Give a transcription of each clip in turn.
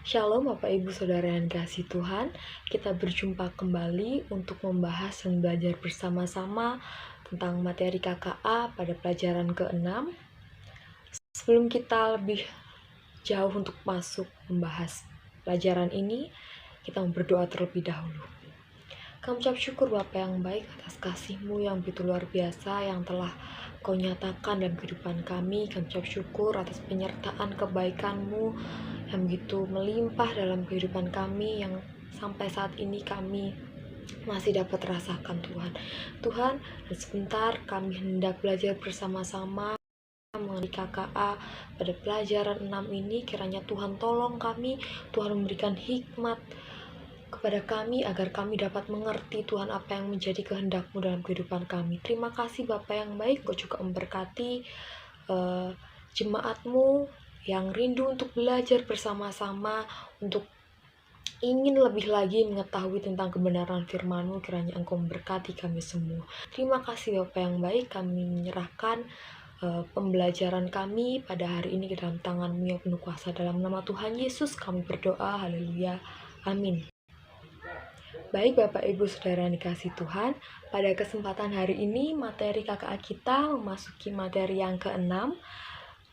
Shalom Bapak Ibu Saudara yang kasih Tuhan. Kita berjumpa kembali untuk membahas dan belajar bersama-sama tentang materi KKA pada pelajaran ke-6. Sebelum kita lebih jauh untuk masuk membahas pelajaran ini, kita berdoa terlebih dahulu. Kami ucap syukur Bapa yang baik atas kasih-Mu yang begitu luar biasa yang telah Kau nyatakan dalam kehidupan kami. Kami ucap syukur atas penyertaan kebaikan-Mu yang begitu melimpah dalam kehidupan kami, yang sampai saat ini kami masih dapat rasakan Tuhan, dan sebentar kami hendak belajar bersama-sama mengenai KKA pada pelajaran 6 ini. Kiranya Tuhan tolong kami, Tuhan memberikan hikmat kepada kami agar kami dapat mengerti Tuhan apa yang menjadi kehendak-Mu dalam kehidupan kami. Terima kasih Bapa yang baik, Kau juga memberkati jemaat-Mu yang rindu untuk belajar bersama-sama, untuk ingin lebih lagi mengetahui tentang kebenaran firman-Mu. Kiranya Engkau memberkati kami semua. Terima kasih Bapa yang baik, kami menyerahkan pembelajaran kami pada hari ini ke dalam tangan-Mu yang penuh kuasa. Dalam nama Tuhan Yesus kami berdoa, haleluya, amin. Baik Bapak Ibu Saudara yang dikasih Tuhan, pada kesempatan hari ini materi KKA kita memasuki materi yang ke-6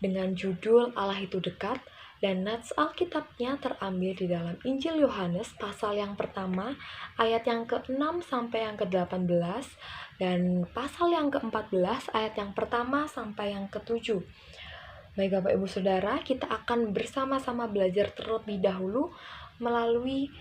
dengan judul Allah itu dekat, dan nats Alkitabnya terambil di dalam Injil Yohanes pasal yang pertama ayat yang ke-6 sampai yang ke-18, dan pasal yang ke-14 ayat yang pertama sampai yang ke-7. Baik Bapak Ibu Saudara, kita akan bersama-sama belajar terlebih dahulu melalui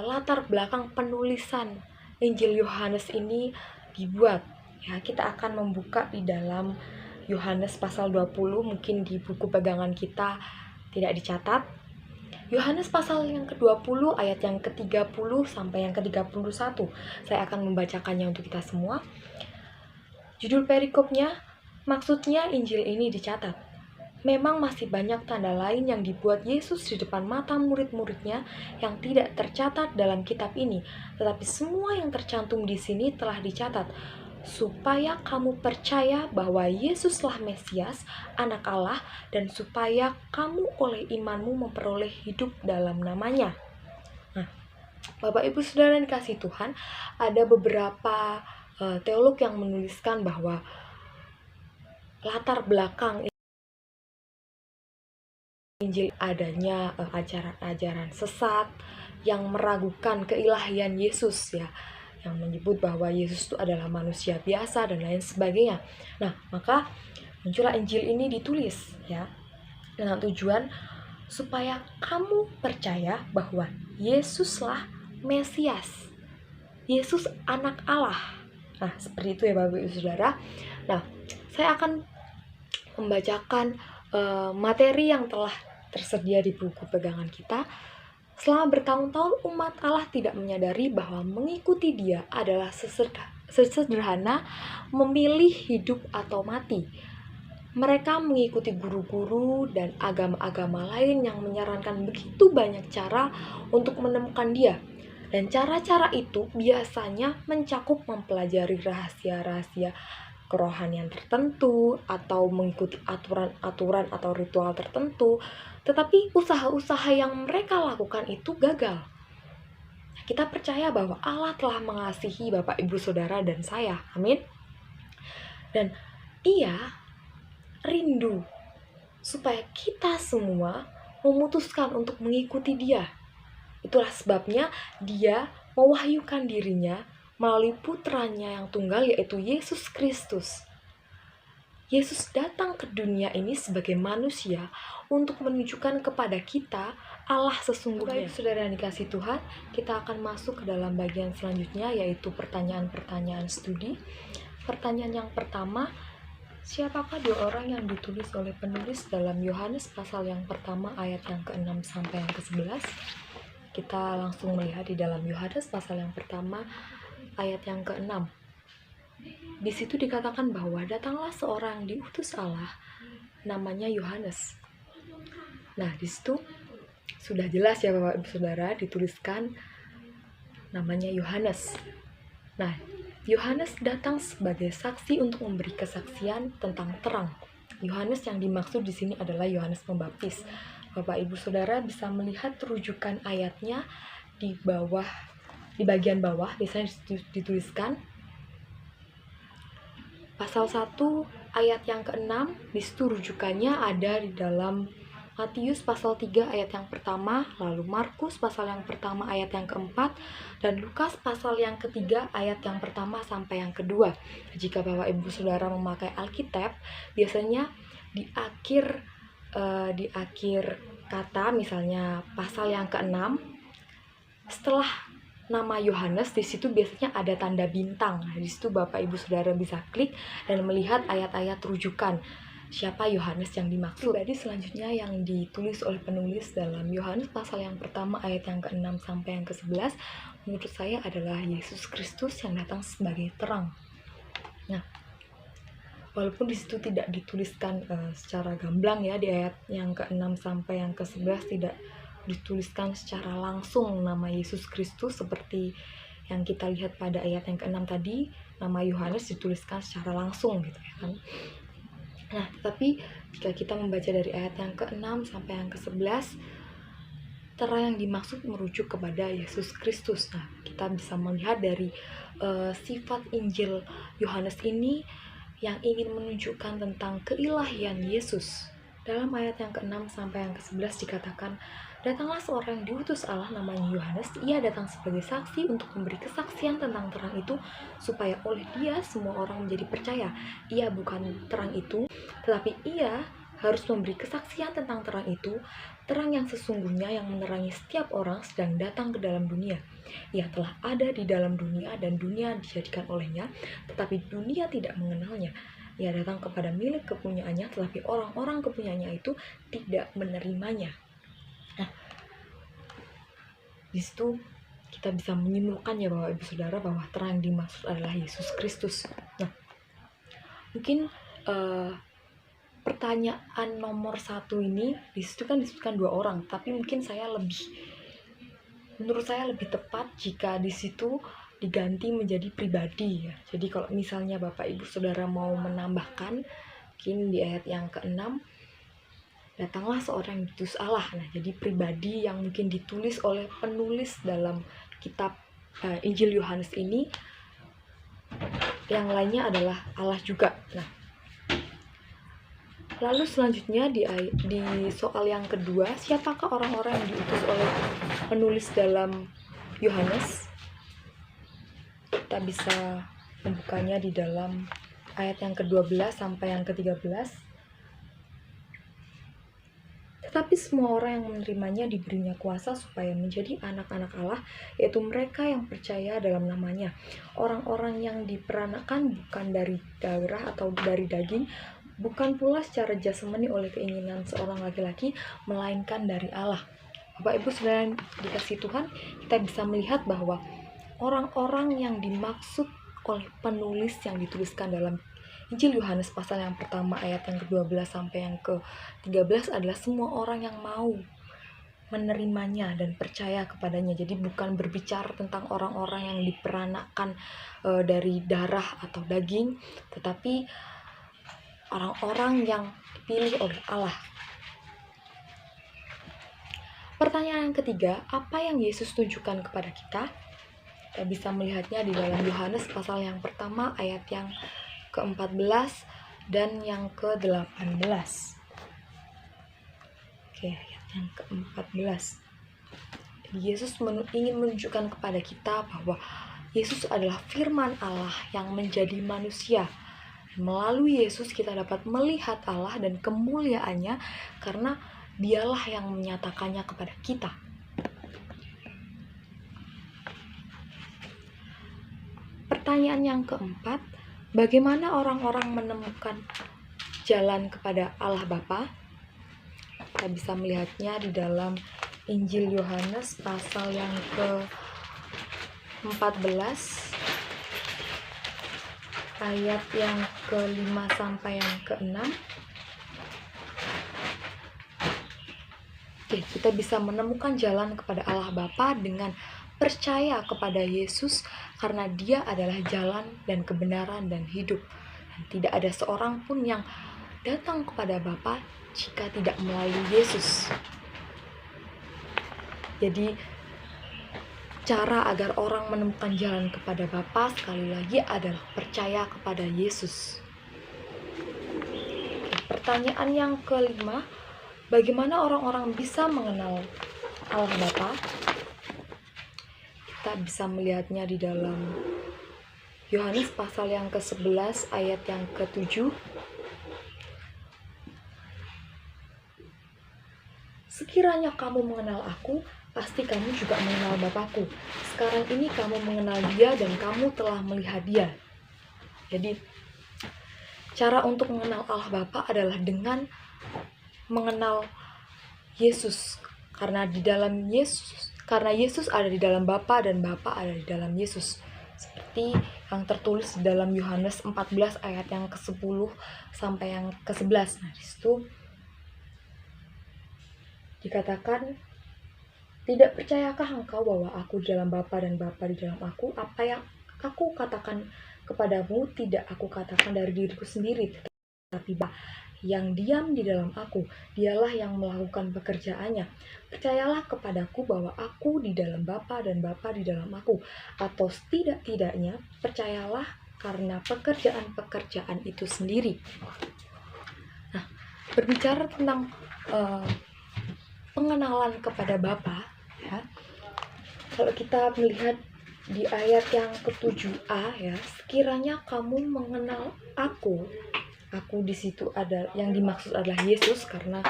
latar belakang penulisan Injil Yohanes ini dibuat. Ya, kita akan membuka di dalam Yohanes pasal 20, mungkin di buku pegangan kita tidak dicatat. Yohanes pasal yang ke-20 ayat yang ke-30 sampai yang ke-31. Saya akan membacakannya untuk kita semua. Judul perikopnya, maksudnya Injil ini dicatat. Memang masih banyak tanda lain yang dibuat Yesus di depan mata murid-muridnya yang tidak tercatat dalam kitab ini, tetapi semua yang tercantum di sini telah dicatat, supaya kamu percaya bahwa Yesuslah Mesias, Anak Allah, dan supaya kamu oleh imanmu memperoleh hidup dalam namanya. Nah, Bapak Ibu Saudara yang dikasih Tuhan, ada beberapa teolog yang menuliskan bahwa latar belakang Injil adanya ajaran-ajaran sesat yang meragukan keilahian Yesus, ya, yang menyebut bahwa Yesus itu adalah manusia biasa dan lain sebagainya. Nah, maka muncullah Injil ini ditulis, ya, dengan tujuan supaya kamu percaya bahwa Yesuslah Mesias, Yesus Anak Allah. Nah, seperti itu ya Bapak Ibu Saudara. Nah, saya akan membacakan materi yang telah tersedia di buku pegangan kita. Selama bertahun-tahun umat Allah tidak menyadari bahwa mengikuti Dia adalah sesederhana memilih hidup atau mati. Mereka mengikuti guru-guru dan agama-agama lain yang menyarankan begitu banyak cara untuk menemukan Dia. Dan cara-cara itu biasanya mencakup mempelajari rahasia-rahasia kerohanian tertentu atau mengikuti aturan-aturan atau ritual tertentu, tetapi usaha-usaha yang mereka lakukan itu gagal. Kita percaya bahwa Allah telah mengasihi Bapak, Ibu, Saudara, dan saya. Amin. Dan Ia rindu supaya kita semua memutuskan untuk mengikuti Dia. Itulah sebabnya Dia mewahyukan dirinya melalui putranya yang tunggal, yaitu Yesus Kristus. Yesus datang ke dunia ini sebagai manusia untuk menunjukkan kepada kita Allah sesungguhnya. Baik saudara yang dikasih Tuhan, kita akan masuk ke dalam bagian selanjutnya, yaitu pertanyaan-pertanyaan studi. Pertanyaan yang pertama, siapakah dua orang yang ditulis oleh penulis dalam Yohanes pasal yang pertama ayat yang ke-6 sampai yang ke-11? Kita langsung melihat di dalam Yohanes pasal yang pertama ayat yang ke-6. Di situ dikatakan bahwa datanglah seorang diutus Allah, namanya Yohanes. Nah, di situ sudah jelas ya Bapak Ibu Saudara, dituliskan namanya Yohanes. Nah, Yohanes datang sebagai saksi untuk memberi kesaksian tentang terang. Yohanes yang dimaksud di sini adalah Yohanes Pembaptis. Bapak Ibu Saudara bisa melihat rujukan ayatnya di bawah, di bagian bawah biasanya dituliskan pasal 1 ayat yang ke-6. Di situ rujukannya ada di dalam Matius pasal 3 ayat yang pertama, lalu Markus pasal yang pertama ayat yang keempat, dan Lukas pasal yang ketiga ayat yang pertama sampai yang kedua. Jika Bapak Ibu Saudara memakai Alkitab, biasanya di akhir kata, misalnya pasal yang ke-6, setelah nama Yohanes, di situ biasanya ada tanda bintang. Di situ Bapak Ibu Saudara bisa klik dan melihat ayat-ayat rujukan siapa Yohanes yang dimaksud. Jadi selanjutnya yang ditulis oleh penulis dalam Yohanes pasal yang pertama ayat yang ke-6 sampai yang ke-11, menurut saya adalah Yesus Kristus yang datang sebagai terang. Nah, walaupun di situ tidak dituliskan secara gamblang ya, di ayat yang ke-6 sampai yang ke-11 tidak dituliskan secara langsung nama Yesus Kristus seperti yang kita lihat pada ayat yang ke-6 tadi, nama Yohanes dituliskan secara langsung gitu ya kan. Nah, tetapi jika kita membaca dari ayat yang ke-6 sampai yang ke-11, terang yang dimaksud merujuk kepada Yesus Kristus. Nah, kita bisa melihat dari sifat Injil Yohanes ini yang ingin menunjukkan tentang keilahian Yesus. Dalam ayat yang ke-6 sampai yang ke-11 dikatakan, datanglah seorang yang diutus Allah namanya Yohanes. Ia datang sebagai saksi untuk memberi kesaksian tentang terang itu, supaya oleh dia semua orang menjadi percaya. Ia bukan terang itu, tetapi ia harus memberi kesaksian tentang terang itu, terang yang sesungguhnya yang menerangi setiap orang sedang datang ke dalam dunia. Ia telah ada di dalam dunia dan dunia dijadikan olehnya, tetapi dunia tidak mengenalnya. Ia datang kepada milik kepunyaannya, tetapi orang-orang kepunyaannya itu tidak menerimanya. Nah, di situ kita bisa menyimpulkan ya Bapak Ibu Saudara bahwa terang yang dimaksud adalah Yesus Kristus. Nah, mungkin pertanyaan nomor 1 ini di situ kan disebutkan 2 orang, tapi mungkin menurut saya lebih tepat jika di situ diganti menjadi pribadi ya. Jadi kalau misalnya Bapak Ibu Saudara mau menambahkan, mungkin di ayat yang ke-6, datanglah seorang yang diutus Allah. Nah, jadi pribadi yang mungkin ditulis oleh penulis dalam kitab Injil Yohanes ini, yang lainnya adalah Allah juga. Nah, lalu selanjutnya di soal yang kedua, siapakah orang-orang yang diutus oleh penulis dalam Yohanes? Kita bisa membukanya di dalam ayat yang ke-12 sampai yang ke-13. Tetapi semua orang yang menerimanya diberinya kuasa supaya menjadi anak-anak Allah, yaitu mereka yang percaya dalam namanya. Orang-orang yang diperanakan bukan dari darah atau dari daging, bukan pula secara jasmani oleh keinginan seorang laki-laki, melainkan dari Allah. Bapak Ibu Saudara dikasih Tuhan, kita bisa melihat bahwa orang-orang yang dimaksud oleh penulis yang dituliskan dalam Injil Yohanes pasal yang pertama ayat yang ke-12 sampai yang ke-13 adalah semua orang yang mau menerimanya dan percaya kepadanya. Jadi bukan berbicara tentang orang-orang yang diperanakan dari darah atau daging, tetapi orang-orang yang dipilih oleh Allah. Pertanyaan yang ketiga, apa yang Yesus tunjukkan kepada kita? Kita bisa melihatnya di dalam Yohanes pasal yang pertama ayat yang ke-14 dan yang ke-18. Oke, ayat yang ke-14. Yesus ingin menunjukkan kepada kita bahwa Yesus adalah firman Allah yang menjadi manusia. Melalui Yesus kita dapat melihat Allah dan kemuliaannya karena Dialah yang menyatakannya kepada kita. Pertanyaan yang keempat, bagaimana orang-orang menemukan jalan kepada Allah Bapa? Kita bisa melihatnya di dalam Injil Yohanes pasal yang ke-14 ayat yang ke-5 sampai yang ke-6. Oke, kita bisa menemukan jalan kepada Allah Bapa dengan percaya kepada Yesus karena Dia adalah jalan dan kebenaran dan hidup. Dan tidak ada seorang pun yang datang kepada Bapa jika tidak melalui Yesus. Jadi cara agar orang menemukan jalan kepada Bapa sekali lagi adalah percaya kepada Yesus. Pertanyaan yang kelima, bagaimana orang-orang bisa mengenal Allah Bapa? Kita bisa melihatnya di dalam Yohanes pasal yang ke-11 ayat yang ke-7. Sekiranya kamu mengenal aku, pasti kamu juga mengenal Bapakku. Sekarang ini kamu mengenal Dia dan kamu telah melihat Dia. Jadi, cara untuk mengenal Allah Bapa adalah dengan mengenal Yesus. Karena Yesus ada di dalam Bapa dan Bapa ada di dalam Yesus. Seperti yang tertulis di dalam Yohanes 14 ayat yang ke-10 sampai yang ke-11. Nah, di situ dikatakan, tidak percayakah engkau bahwa aku di dalam Bapa dan Bapa di dalam aku? Apa yang aku katakan kepadamu tidak aku katakan dari diriku sendiri, tetapi yang diam di dalam aku, dialah yang melakukan pekerjaannya. Percayalah kepadaku bahwa aku di dalam Bapa dan Bapa di dalam aku. Atau setidak-tidaknya percayalah karena pekerjaan-pekerjaan itu sendiri. Nah, berbicara tentang pengenalan kepada Bapa, ya, kalau kita melihat di ayat yang ke-7a, ya, sekiranya kamu mengenal aku di situ ada yang dimaksud adalah Yesus, karena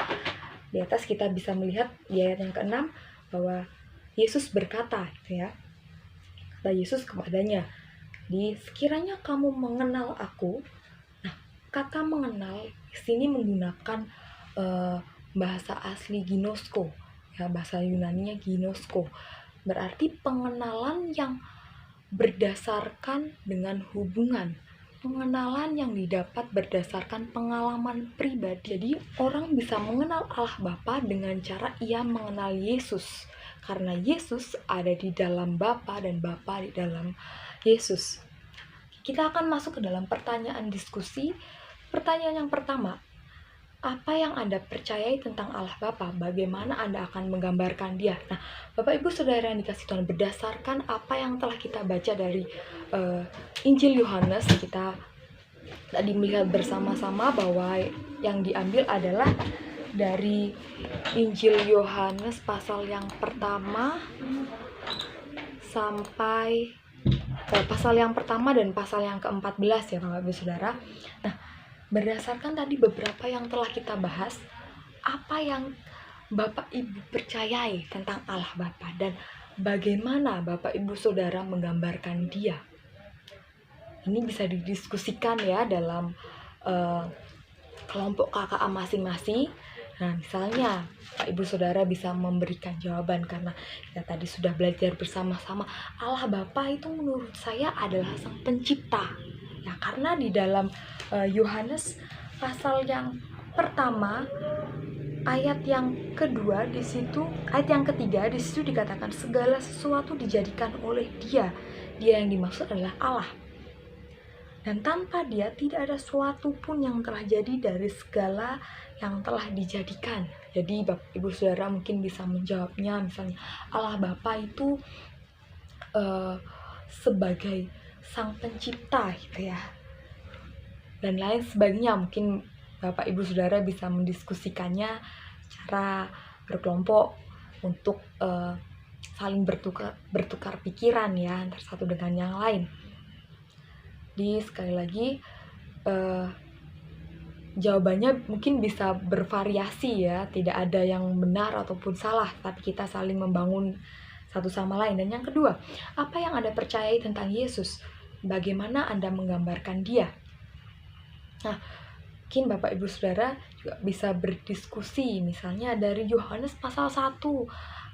di atas kita bisa melihat di ayat yang ke-6 bahwa Yesus berkata, gitu ya, kata Yesus kepadanya, di sekiranya kamu mengenal aku. Nah, kata mengenal di sini menggunakan bahasa asli ginosko, ya, bahasa Yunaninya ginosko, berarti pengenalan yang berdasarkan dengan hubungan, pengenalan yang didapat berdasarkan pengalaman pribadi. Jadi orang bisa mengenal Allah Bapa dengan cara ia mengenal Yesus, karena Yesus ada di dalam Bapa dan Bapa di dalam Yesus. Kita akan masuk ke dalam pertanyaan diskusi. Pertanyaan yang pertama, apa yang Anda percayai tentang Allah Bapa? Bagaimana Anda akan menggambarkan Dia? Nah, Bapak Ibu Saudara yang dikasih Tuhan, berdasarkan apa yang telah kita baca dari Injil Yohanes, kita tadi melihat bersama-sama bahwa yang diambil adalah dari Injil Yohanes pasal yang pertama sampai pasal yang pertama dan pasal yang ke-14, ya Bapak Ibu Saudara. Nah, berdasarkan tadi beberapa yang telah kita bahas, apa yang Bapak Ibu percayai tentang Allah Bapa dan bagaimana Bapak Ibu Saudara menggambarkan Dia? Ini bisa didiskusikan ya dalam kelompok KKA masing-masing. Nah, misalnya Pak Ibu Saudara bisa memberikan jawaban karena kita tadi sudah belajar bersama-sama, Allah Bapa itu menurut saya adalah Sang Pencipta. Ya, karena di dalam Yohanes pasal yang pertama ayat yang kedua di situ, ayat yang ketiga di situ dikatakan segala sesuatu dijadikan oleh Dia. Dia yang dimaksud adalah Allah. Dan tanpa Dia tidak ada suatu pun yang telah jadi dari segala yang telah dijadikan. Jadi Bapak Ibu Saudara mungkin bisa menjawabnya, misalnya Allah Bapa itu sebagai Sang Pencipta, gitu ya, dan lain sebagainya. Mungkin Bapak Ibu Saudara bisa mendiskusikannya secara berkelompok untuk saling bertukar pikiran ya antara satu dengan yang lain. Di sekali lagi jawabannya mungkin bisa bervariasi ya, tidak ada yang benar ataupun salah, tapi kita saling membangun satu sama lain. Dan yang kedua, apa yang Anda percayai tentang Yesus? Bagaimana Anda menggambarkan Dia? Nah, mungkin Bapak Ibu Saudara juga bisa berdiskusi, misalnya dari Yohanes pasal 1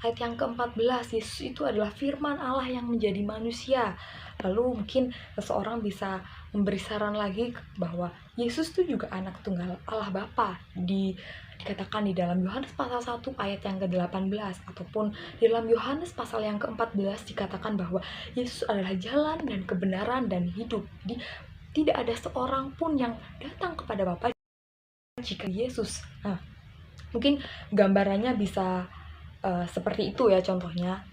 ayat yang ke-14, Yesus itu adalah firman Allah yang menjadi manusia. Lalu mungkin seseorang bisa memberi saran lagi bahwa Yesus itu juga anak tunggal Allah Bapa, dikatakan di dalam Yohanes pasal 1 ayat yang ke-18, ataupun di dalam Yohanes pasal yang ke-14 dikatakan bahwa Yesus adalah jalan dan kebenaran dan hidup. Jadi tidak ada seorang pun yang datang kepada Bapa jika Yesus. Nah, mungkin gambarannya bisa seperti itu ya contohnya.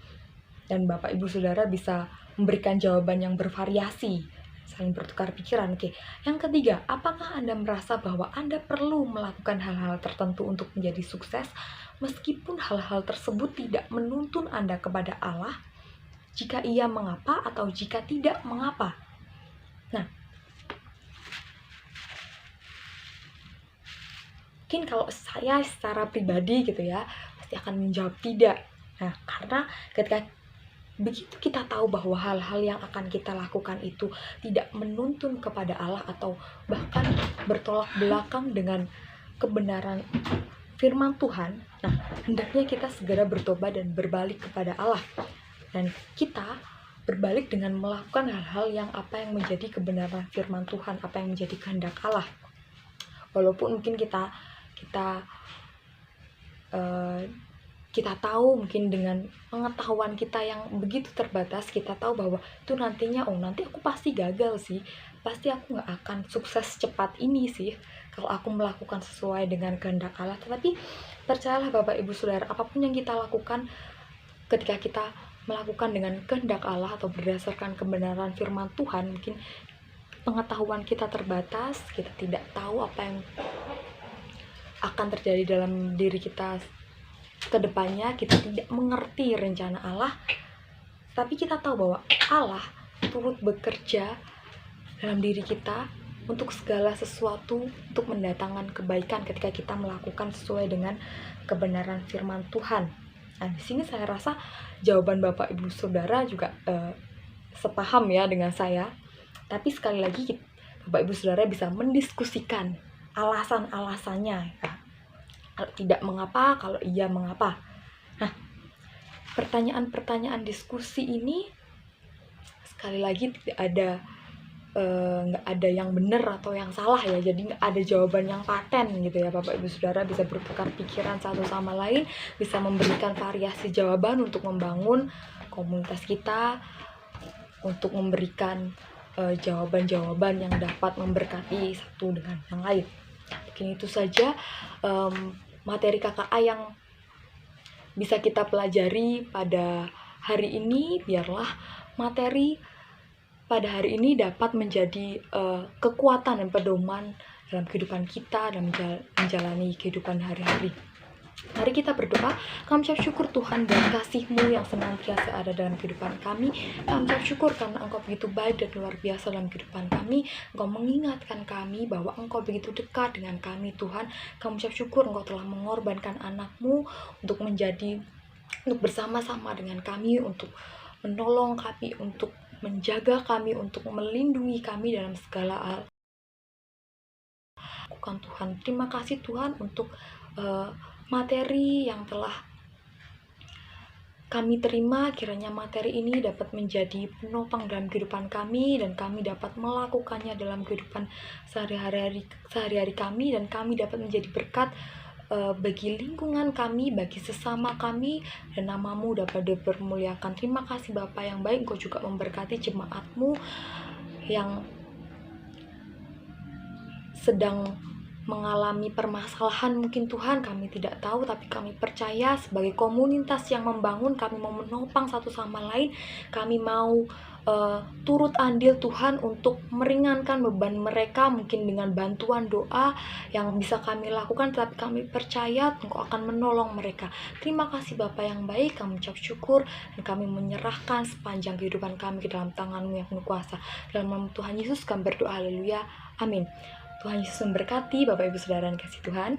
Dan Bapak Ibu Saudara bisa memberikan jawaban yang bervariasi, saling bertukar pikiran. Oke. Yang ketiga, apakah Anda merasa bahwa Anda perlu melakukan hal-hal tertentu untuk menjadi sukses, meskipun hal-hal tersebut tidak menuntun Anda kepada Allah? Jika iya, mengapa? Atau jika tidak, mengapa? Nah, mungkin kalau saya secara pribadi gitu ya, pasti akan menjawab tidak. Nah, karena ketika begitu kita tahu bahwa hal-hal yang akan kita lakukan itu tidak menuntun kepada Allah atau bahkan bertolak belakang dengan kebenaran firman Tuhan, nah hendaknya kita segera bertobat dan berbalik kepada Allah. Dan kita berbalik dengan melakukan hal-hal yang menjadi kebenaran firman Tuhan, apa yang menjadi kehendak Allah. Walaupun mungkin kita tahu, mungkin dengan pengetahuan kita yang begitu terbatas, kita tahu bahwa itu nantinya, nanti aku pasti gagal sih, pasti aku nggak akan sukses cepat ini sih kalau aku melakukan sesuai dengan kehendak Allah. Tetapi percayalah Bapak Ibu Saudara, apapun yang kita lakukan, ketika kita melakukan dengan kehendak Allah atau berdasarkan kebenaran firman Tuhan, mungkin pengetahuan kita terbatas, kita tidak tahu apa yang akan terjadi dalam diri kita kedepannya, kita tidak mengerti rencana Allah, tapi kita tahu bahwa Allah turut bekerja dalam diri kita untuk segala sesuatu, untuk mendatangkan kebaikan ketika kita melakukan sesuai dengan kebenaran firman Tuhan. Nah, di sini saya rasa jawaban Bapak Ibu Saudara juga sepaham ya dengan saya. Tapi sekali lagi, Bapak Ibu Saudara bisa mendiskusikan alasan-alasannya ya. Kalau tidak, mengapa? Kalau iya, mengapa? Nah, pertanyaan-pertanyaan diskusi ini sekali lagi tidak ada nggak ada yang benar atau yang salah ya. Jadi nggak ada jawaban yang paten gitu ya. Bapak Ibu Saudara bisa bertukar pikiran satu sama lain, bisa memberikan variasi jawaban untuk membangun komunitas kita, untuk memberikan jawaban-jawaban yang dapat memberkati satu dengan yang lain. Mungkin itu saja materi KKA yang bisa kita pelajari pada hari ini. Biarlah materi pada hari ini dapat menjadi kekuatan dan pedoman dalam kehidupan kita dan menjalani kehidupan hari-hari. Mari kita berdoa. Kami ucap syukur Tuhan dan kasih-Mu yang senantiasa ada dalam kehidupan kami. Kami ucap syukur karena Engkau begitu baik dan luar biasa dalam kehidupan kami. Engkau mengingatkan kami bahwa Engkau begitu dekat dengan kami, Tuhan. Kami ucap syukur Engkau telah mengorbankan anak-Mu untuk bersama-sama dengan kami, untuk menolong kami, untuk menjaga kami, untuk melindungi kami dalam segala hal. Tuhan, terima kasih Tuhan untuk materi yang telah kami terima. Kiranya materi ini dapat menjadi penopang dalam kehidupan kami, dan kami dapat melakukannya dalam kehidupan sehari-hari kami, dan kami dapat menjadi berkat bagi lingkungan kami, bagi sesama kami, dan nama-Mu dapat dipermuliakan. Terima kasih Bapa yang baik. Engkau juga memberkati jemaat-Mu yang sedang mengalami permasalahan, mungkin Tuhan kami tidak tahu, tapi kami percaya sebagai komunitas yang membangun, kami mau menopang satu sama lain, kami mau turut andil Tuhan untuk meringankan beban mereka, mungkin dengan bantuan doa yang bisa kami lakukan, tapi kami percaya Engkau akan menolong mereka. Terima kasih Bapa yang baik, kami ucap syukur dan kami menyerahkan sepanjang kehidupan kami ke dalam tangan-Mu yang penuh kuasa. Dalam nama Tuhan Yesus kami berdoa, haleluya, amin. Tuhan Yesus memberkati Bapak Ibu Saudara yang kasih Tuhan.